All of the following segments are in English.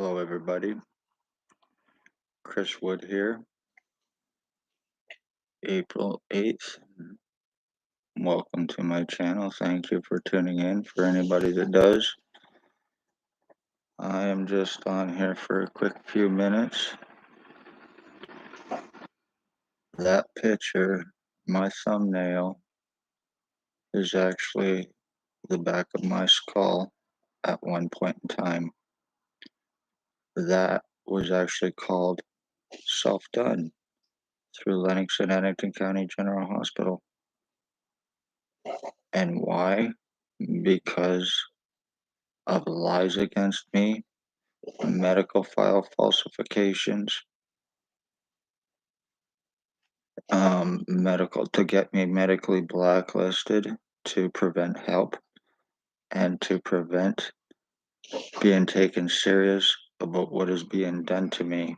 Hello everybody, Chris Wood here, April 8th. Welcome to my channel. Thank you for tuning in. For anybody that does, I am just on here for a quick few minutes. That picture, my thumbnail, is actually the back of my skull at one point in time. That was actually called self-done through Lennox and Hennepin County General Hospital. And why? Because of lies against me, medical file falsifications, to get me medically blacklisted to prevent help and to prevent being taken serious about what is being done to me.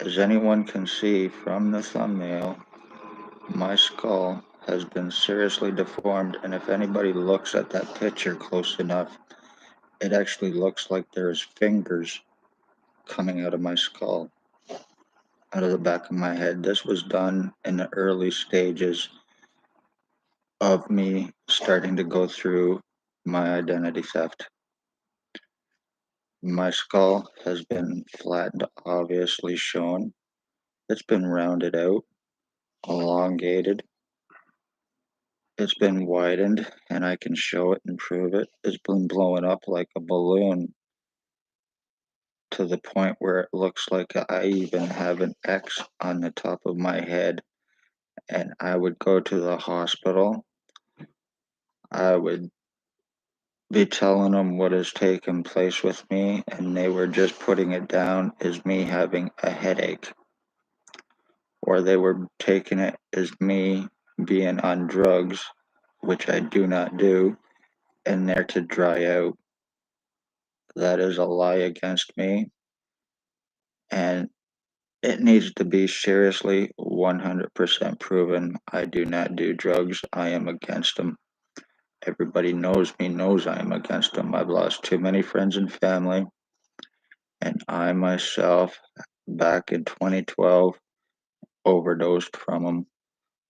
As anyone can see from the thumbnail, my skull has been seriously deformed, and if anybody looks at that picture close enough, it actually looks like there's fingers coming out of my skull, out of the back of my head. This was done in the early stages of me starting to go through my identity theft. My skull has been flattened, obviously shown. It's been rounded out, elongated. It's been widened, and I can show it and prove it. It's been blowing up like a balloon to the point where it looks like I even have an X on the top of my head. And I would go to the hospital. I would be telling them what has taken place with me, and they were just putting it down as me having a headache, or they were taking it as me being on drugs, which I do not do, and there to dry out. That is a lie against me, and it needs to be seriously 100% proven. I do not do drugs. I am against them. Everybody knows me, knows I am against them. I've lost too many friends and family. And I myself, back in 2012, overdosed from them.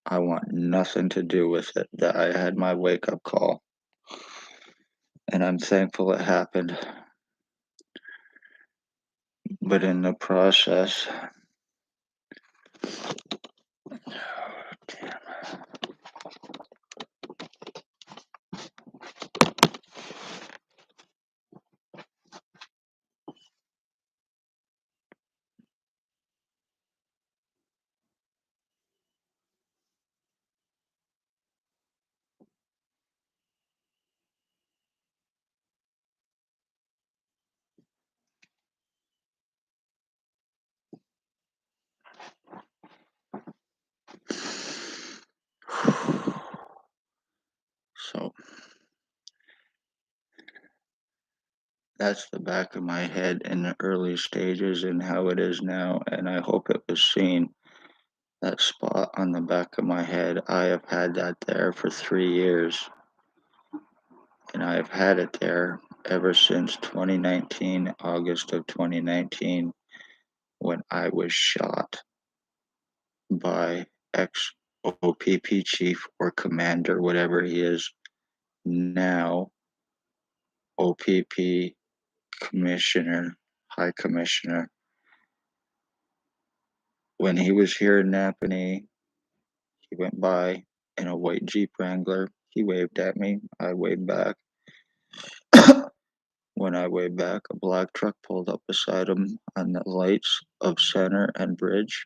I want nothing to do with it. That I had my wake-up call. And I'm thankful it happened. But in the process, so that's the back of my head in the early stages and how it is now. And I hope it was seen. That spot on the back of my head, I have had that there for 3 years. And I have had it there ever since 2019, August of 2019, when I was shot by ex-O.P.P chief or commander, whatever he is now, O.P.P commissioner, high commissioner. When he was here in Napanee, he went by in a white Jeep Wrangler. He waved at me. I waved back. When I waved back, a black truck pulled up beside him on the lights of Center and Bridge.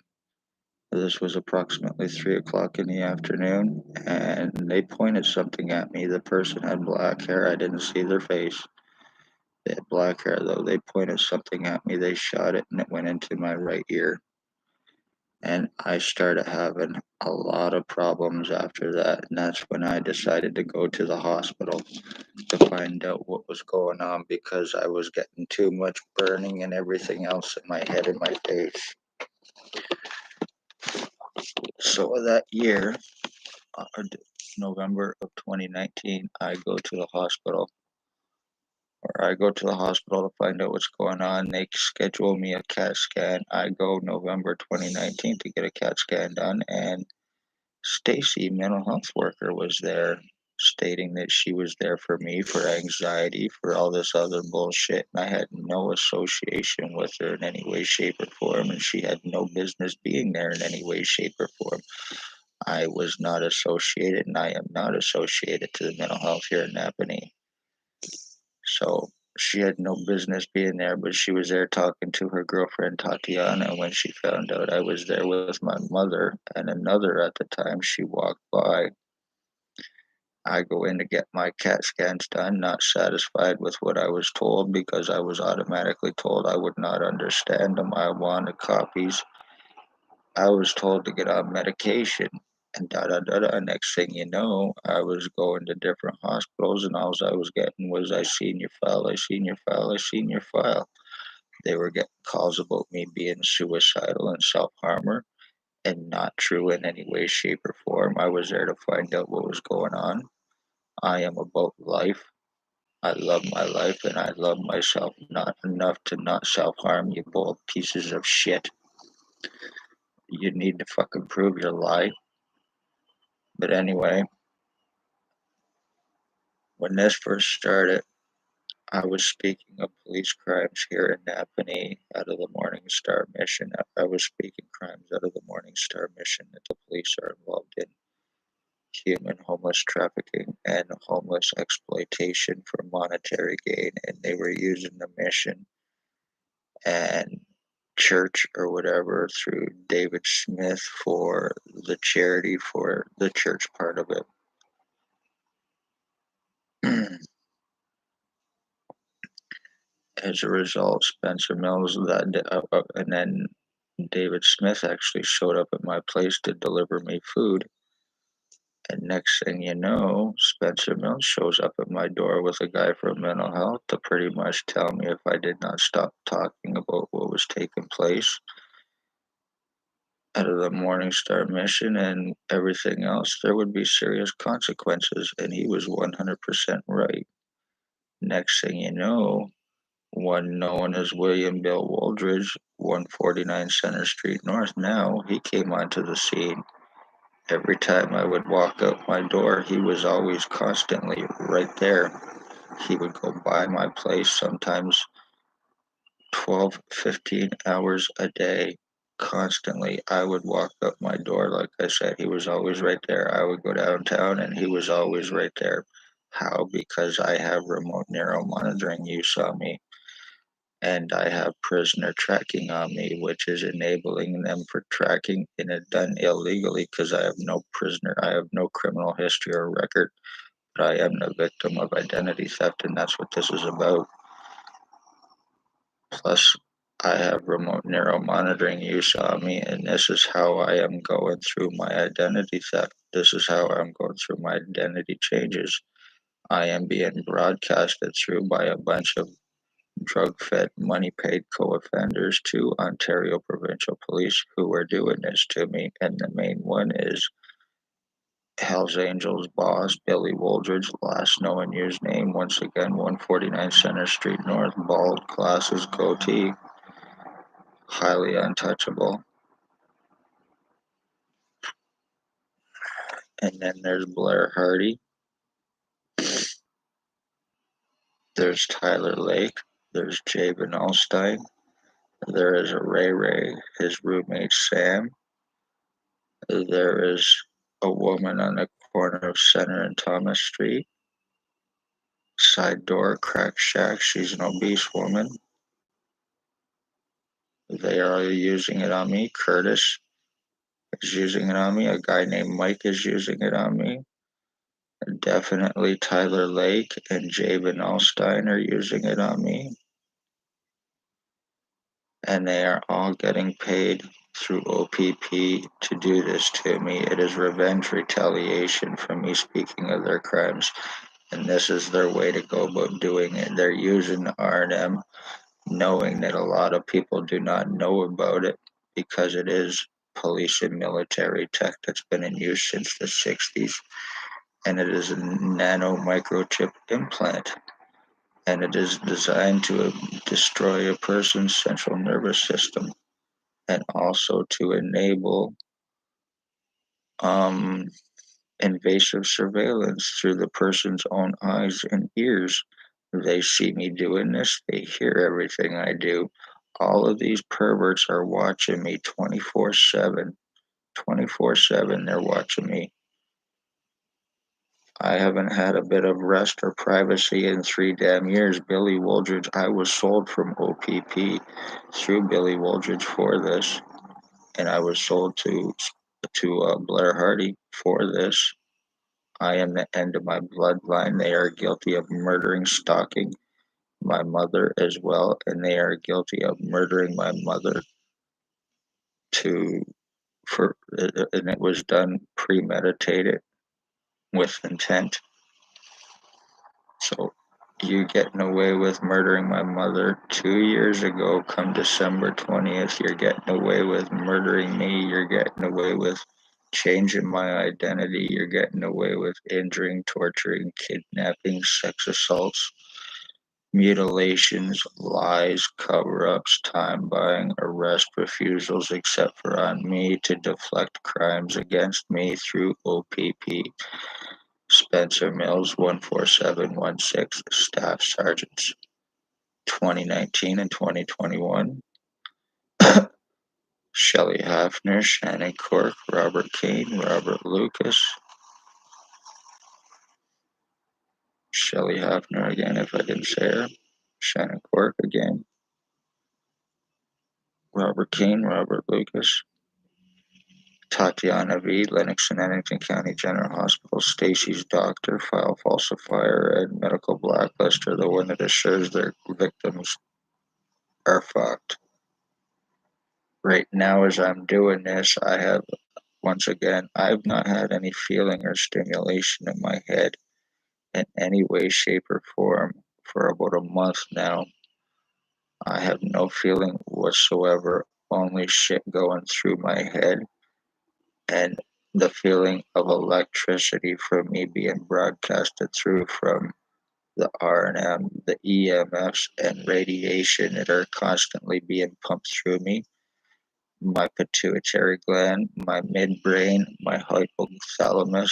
This was approximately 3 o'clock in the afternoon, and they pointed something at me. The person had black hair. I didn't see their face. They had black hair, though. They pointed something at me. They shot it, and it went into my right ear. And I started having a lot of problems after that, and that's when I decided to go to the hospital to find out what was going on, because I was getting too much burning and everything else in my head and my face. So that year, November of 2019, I go to the hospital. Or I go to the hospital to find out what's going on. They schedule me a CAT scan. I go November 2019 to get a CAT scan done, and Stacy, mental health worker, was there stating that she was there for me for anxiety, for all this other bullshit. And I had no association with her in any way, shape, or form, and she had no business being there in any way, shape, or form. I was not associated, and I am not associated to the mental health here in Napanee. So she had no business being there, but she was there talking to her girlfriend Tatiana. When she found out I was there with my mother and another at the time, she walked by. I go in to get my CAT scans done, not satisfied with what I was told because I was automatically told I would not understand them. I wanted copies. I was told to get on medication and da da da da. Next thing you know, I was going to different hospitals, and all I was getting was, I seen your file, I seen your file, I seen your file. They were getting calls about me being suicidal and self-harmer, and not true in any way, shape, or form. I was there to find out what was going on. I am about life. I love my life, and I love myself not enough to not self-harm, you both pieces of shit. You need to fucking prove your lie. But anyway, when this first started, I was speaking of police crimes here in Napanee out of the Morning Star mission. I was speaking crimes out of the Morning Star mission that the police are involved in: human homeless trafficking and homeless exploitation for monetary gain. And they were using the mission and church or whatever through David Smith for the charity for the church part of it. As a result, Spencer Mills and then David Smith actually showed up at my place to deliver me food. And next thing you know, Spencer Mills shows up at my door with a guy from mental health to pretty much tell me if I did not stop talking about what was taking place out of the Morning Star mission and everything else, there would be serious consequences. And he was 100% right. Next thing you know, one known as William Bill Wooldridge, 149 Center Street North. Now he came onto the scene. Every time I would walk out my door, he was always constantly right there. He would go by my place sometimes 12, 15 hours a day, constantly. I would walk up my door, like I said, he was always right there. I would go downtown and he was always right there. How? Because I have remote neural monitoring, you saw me. And I have prisoner tracking on me, which is enabling them for tracking, and it's done illegally because I have no criminal history or record, but I am the victim of identity theft, and that's what this is about. Plus, I have remote neural monitoring use on me, and this is how I am going through my identity theft. This is how I'm going through my identity changes. I am being broadcasted through by a bunch of drug-fed, money-paid co-offenders to Ontario Provincial Police who are doing this to me. And the main one is Hells Angels boss, Billy Wooldridge, last known used name, once again, 149 Center Street North, bald, glasses, goatee, highly untouchable. And then there's Blair Hardy. There's Tyler Lake. There's Jay VANALSTINE. There is a Ray, his roommate Sam. There is a woman on the corner of Center and Thomas Street. Side door, crack shack. She's an obese woman. They are using it on me. Curtis is using it on me. A guy named Mike is using it on me. Definitely Tyler Lake and Jay VANALSTINE are using it on me. And they are all getting paid through O.P.P to do this to me. It is revenge, retaliation for me speaking of their crimes. And this is their way to go about doing it. They're using R&M, knowing that a lot of people do not know about it because it is police and military tech that's been in use since the 60s. And it is a nano microchip implant. and it is designed to destroy a person's central nervous system and also to enable invasive surveillance through the person's own eyes and ears. They see me doing this, they hear everything I do. All of these perverts are watching me 24/7. 24/7, they're watching me. I haven't had a bit of rest or privacy in 3 damn years. Billy Wooldridge, I was sold from O.P.P through Billy Wooldridge for this, and I was sold to Blair Hardy for this. I am the end of my bloodline. They are guilty of murdering, stalking my mother as well, and they are guilty of murdering my mother to and it was done premeditated with intent. So you getting away with murdering my mother 2 years ago, come December 20th, you're getting away with murdering me, you're getting away with changing my identity, you're getting away with injuring, torturing, kidnapping, sex assaults, mutilations, lies, cover-ups, time buying, arrest refusals, except for on me to deflect crimes against me through O.P.P. Spencer Mills, 14716, Staff Sergeants, 2019 and 2021. Shelley Hafner, Shannon Cork, Robert Kane, Robert Lucas. Shelley Hafner again, if I didn't say her. Shannon Cork again. Robert Kane, Robert Lucas. Tatiana V., Lennox and Annington County General Hospital, Stacy's doctor, file falsifier, and medical blacklister, the one that assures their victims are fucked. Right now, as I'm doing this, I have, once again, I've not had any feeling or stimulation in my head in any way, shape, or form for about a month now. I have no feeling whatsoever, only shit going through my head, and the feeling of electricity from me being broadcasted through from the R&M, the EMFs, and radiation that are constantly being pumped through me. My pituitary gland, my midbrain, my hypothalamus,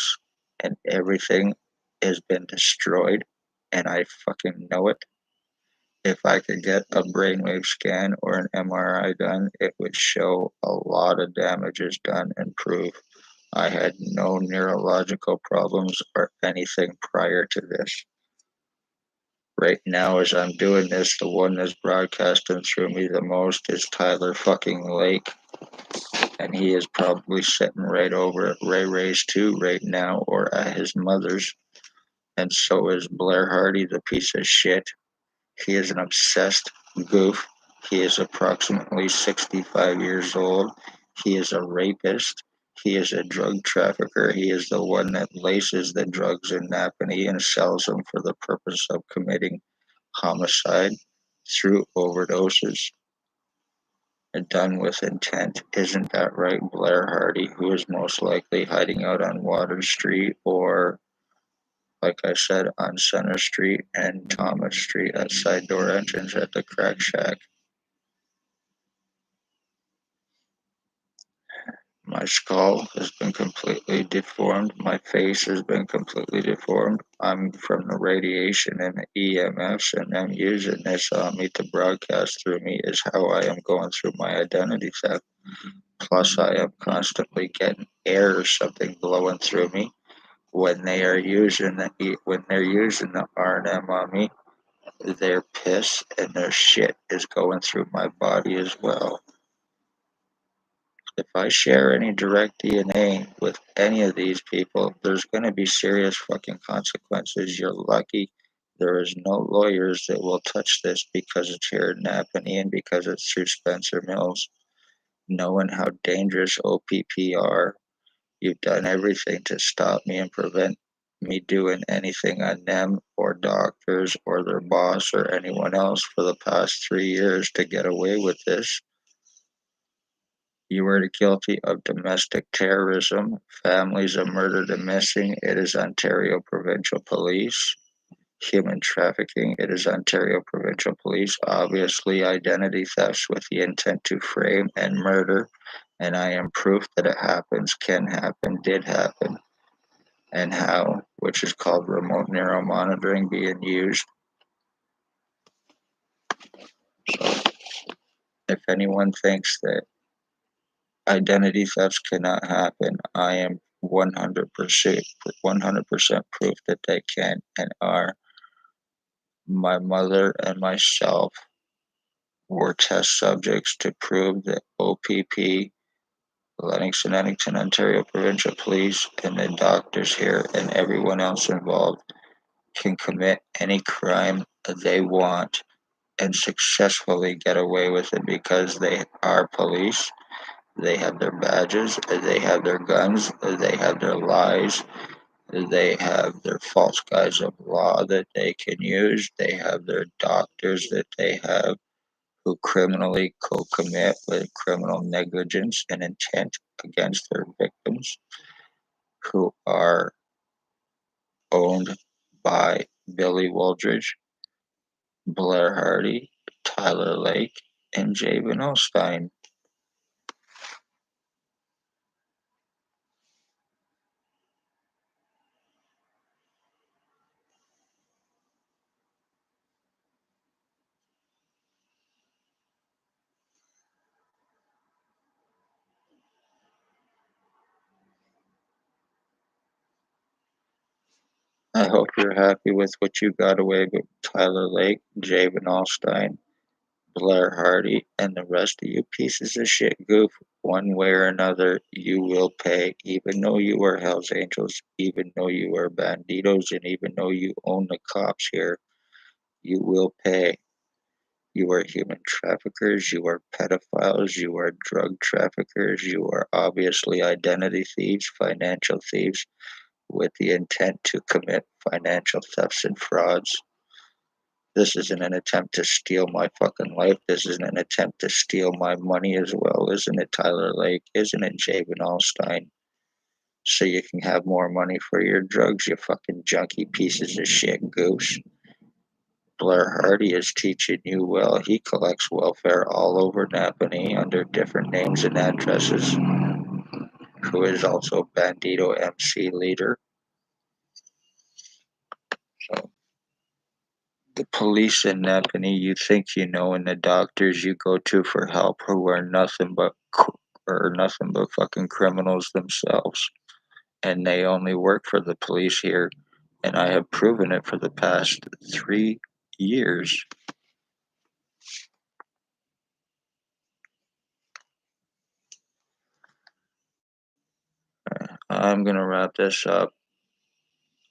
and everything has been destroyed, and I fucking know it. If I could get a brainwave scan or an MRI done, it would show a lot of damages done and prove I had no neurological problems or anything prior to this. Right now, as I'm doing this, the one that's broadcasting through me the most is Tyler fucking Lake. And he is probably sitting right over at Ray Ray's too right now, or at his mother's. And so is Blair Hardy, the piece of shit. He is an obsessed goof. He is approximately 65 years old. He is a rapist. He is a drug trafficker. He is the one that laces the drugs in Napanee and sells them for the purpose of committing homicide through overdoses and done with intent. Isn't that right, Blair Hardy, who is most likely hiding out on Water Street or, like I said, on Center Street and Thomas Street at side door entrance at the Crack Shack? My skull has been completely deformed. My face has been completely deformed. I'm from the radiation and the EMFs, and them using this on me to broadcast through me is how I am going through my identity theft. Plus, I am constantly getting air or something blowing through me when they are using the R&M on me. Their piss and their shit is going through my body as well. If I share any direct DNA with any of these people, there's going to be serious fucking consequences. You're lucky there is no lawyers that will touch this because it's here in Napanee and because it's through Spencer Mills. Knowing how dangerous O.P.P are, you've done everything to stop me and prevent me doing anything on them or doctors or their boss or anyone else for the past 3 years to get away with this. You were guilty of domestic terrorism. Families are murdered and missing. It is Ontario Provincial Police. human trafficking. It is Ontario Provincial Police. Obviously, identity thefts with the intent to frame and murder. And I am proof that it happens, can happen, did happen, and how, which is called remote neural monitoring being used. So, if anyone thinks that identity thefts cannot happen, I am 100% proof that they can and are. My mother and myself were test subjects to prove that O.P.P, Lennox and Ontario Provincial Police, and the doctors here and everyone else involved can commit any crime they want and successfully get away with it because they are police. They have their badges, they have their guns, they have their lies, they have their false guise of law that they can use, they have their doctors that they have who criminally co-commit with criminal negligence and intent against their victims, who are owned by Billy Wooldridge, Blair Hardy, Tyler Lake, and Jay VANALSTINE. I hope you're happy with what you got away with Tyler Lake, Jay VANALSTINE, Blair Hardy, and the rest of you pieces of shit goof. One way or another, you will pay, even though you are Hells Angels, even though you are Bandidos, and even though you own the cops here, you will pay. You are human traffickers, you are pedophiles, you are drug traffickers, you are obviously identity thieves, financial thieves, with the intent to commit financial thefts and frauds. This isn't an attempt to steal my fucking life. This isn't an attempt to steal my money as well, isn't it, Tyler Lake? Isn't it, Jay VANALSTINE? So you can have more money for your drugs, you fucking junkie pieces of shit goose. Blair Hardy is teaching you well. He collects welfare all over Napanee under different names and addresses, who is also Bandido MC leader. So the police in Napanee you think you know, and the doctors you go to for help, who are nothing but fucking criminals themselves, and they only work for the police here, and I have proven it for the past 3 years. I'm gonna wrap this up.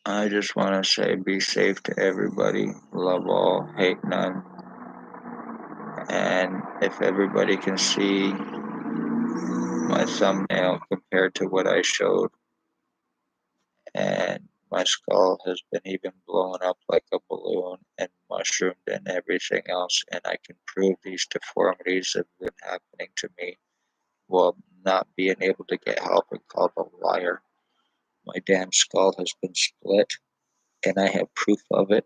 I just want to say be safe to everybody, love all, hate none, and if everybody can see my thumbnail compared to what I showed, and my skull has been even blown up like a balloon and mushroomed and everything else, and I can prove these deformities have been happening to me while not being able to get help and called a liar. My damn skull has been split, and I have proof of it,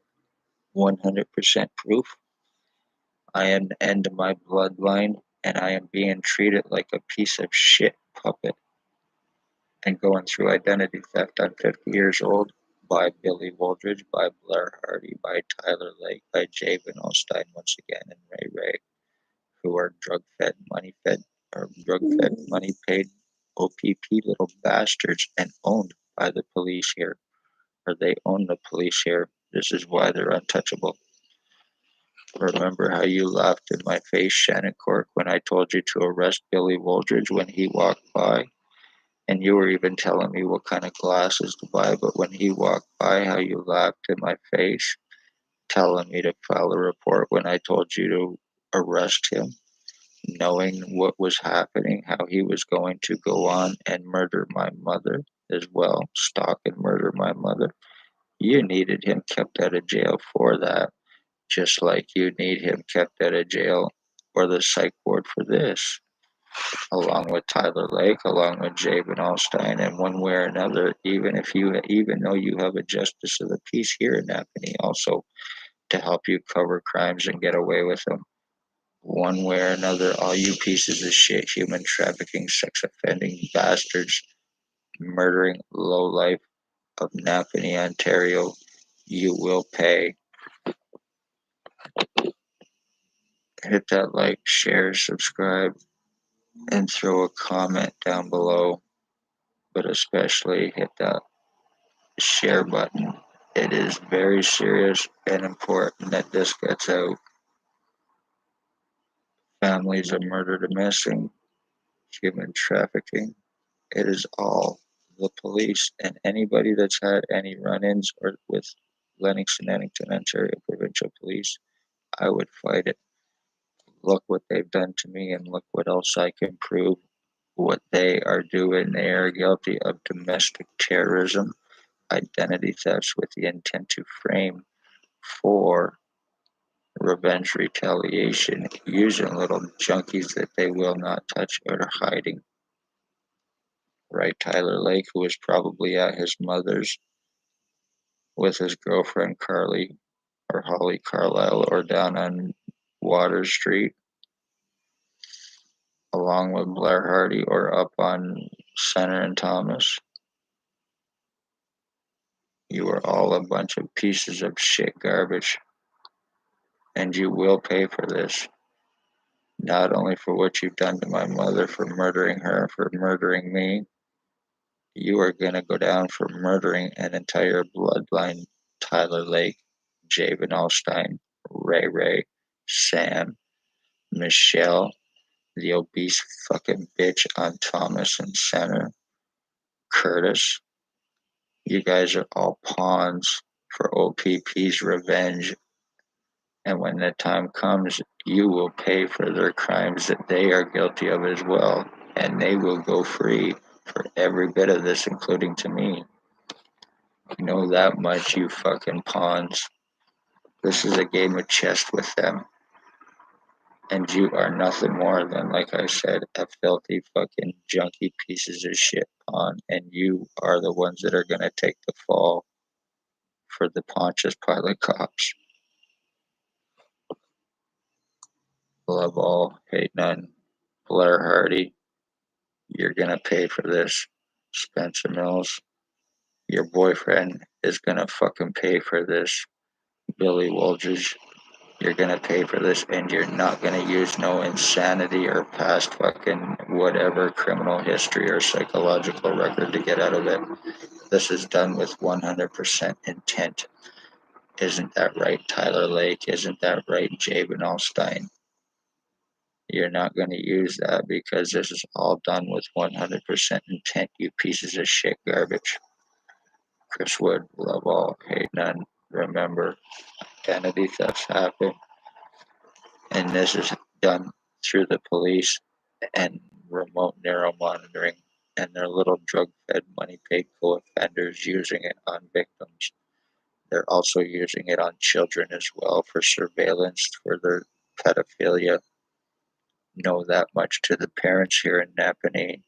100% proof. I am the end of my bloodline, and I am being treated like a piece of shit puppet and going through identity theft. I'm 50 years old, by Billy Wooldridge, by Blair Hardy, by Tyler Lake, by Jay VANALSTINE once again, and Ray Ray, who are drug-fed, money-fed, or drug-fed, money-paid O.P.P little bastards and owned by the police here, or they own the police here. This is why they're untouchable. Remember how you laughed in my face, Shannon Cork, when I told you to arrest Billy Wooldridge when he walked by? And you were even telling me what kind of glasses to buy, but when he walked by, how you laughed in my face, telling me to file a report when I told you to arrest him, knowing what was happening, how he was going to go on and murder my mother as well, stalk and murder my mother. You needed him kept out of jail for that, just like you need him kept out of jail or the psych ward for this. along with Tyler Lake, along with Jay VANALSTINE, and one way or another, even though you have a justice of the peace here in Napanee also to help you cover crimes and get away with them. One way or another, all you pieces of shit, human trafficking, sex offending bastards, murdering lowlife of Napanee, Ontario, you will pay. Hit that like, share, subscribe, and throw a comment down below, but especially hit that share button. It is very serious and important that this gets out. Families are murdered and missing, human trafficking. It is all the police, and anybody that's had any run-ins or with Lennox and Addington, Ontario Provincial Police, I would fight it. Look what they've done to me, and look what else I can prove. What they are doing, they are guilty of domestic terrorism, identity thefts with the intent to frame for revenge retaliation, using little junkies that they will not touch or are hiding. Right, Tyler Lake, who was probably at his mother's with his girlfriend Carly or Holly Carlisle or down on Water Street, along with Blair Hardy or up on Center and Thomas. You are all a bunch of pieces of shit garbage, and you will pay for this. Not only for what you've done to my mother, for murdering her, for murdering me, you are going to go down for murdering an entire bloodline. Tyler Lake, Jay VANALSTINE, Ray, Sam, Michelle, the obese fucking bitch on Thomas and Center, Curtis. You guys are all pawns for O.P.P's revenge. And when the time comes, you will pay for their crimes that they are guilty of as well. And they will go free for every bit of this, including to me. You know that much, you fucking pawns. This is a game of chess with them. And you are nothing more than, like I said, a filthy fucking junky pieces of shit pawn. And you are the ones that are going to take the fall for the Pontius Pilate cops. Love all, hate none. Blair Hardy, you're going to pay for this. Spencer Mills, your boyfriend is going to fucking pay for this. Billy Wooldridge, you're going to pay for this, and you're not going to use no insanity or past fucking whatever criminal history or psychological record to get out of it. This is done with 100% intent. Isn't that right, Tyler Lake? Isn't that right, Jay VANALSTINE? You're not going to use that because this is all done with 100% intent, you pieces of shit garbage. Chris Wood, love all, hate none. Remember, identity thefts happen, and this is done through the police and remote neural monitoring and their little drug-fed, money-paid co-offenders using it on victims. They're also using it on children as well for surveillance for their pedophilia. Know that much to the parents here in Napanee.